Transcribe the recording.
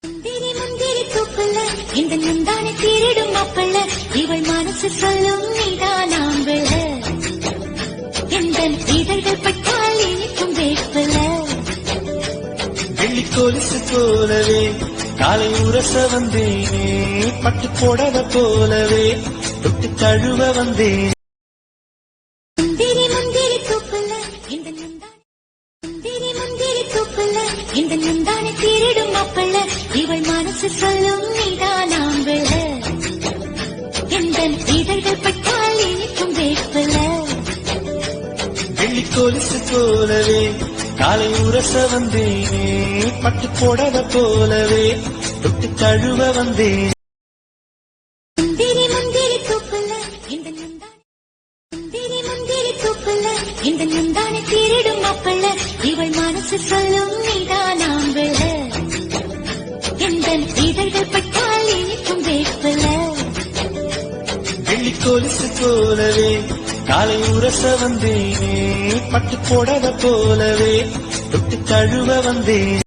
முந்திரி முந்திரி தூக்குல இந்த நந்தானை திருடும் மாப்பிள்ள இவள் மனசு சொல்லும் நீதானாம் விழ எந்த இதழ்கள் பட்டால் இனிக்கும் வேப்பில வெள்ளி கொலுசு போலவே காலை உரச வந்தேனே பட்டு போடவ போலவே தொட்டு தழுவ வந்தேன் முந்திரி முந்திரி தூக்குல இந்த நந்தானை முந்திரி முந்திரி தூக்குல இந்த நந்தானை திருடும் மாப்பிள்ள இவள் மனசு சொல்லும் நீதானாம் விழ எந்த இதழ்கள் பட்டால் இனிக்கும் வேப்பில வெள்ளி கொலுசு போலவே காலை உரச வந்தேனே பட்டு போடவ போலவே தொட்டு தழுவ வந்தேன் முந்திரி முந்திரி தூக்குல இந்த நந்தானை முந்திரி முந்திரி தூக்குல இந்த நந்தானை திருடும் மாப்பிள்ள இவள் மனசு சொல்லும் நீதானாம் விழ எந்த இதழ்கள் பட்டால் இனிக்கும் வேப்பில வெள்ளி கொலுசு போலவே காலை உரச வந்தேனே பட்டு போடவ போலவே தொட்டு தழுவ வந்தேன்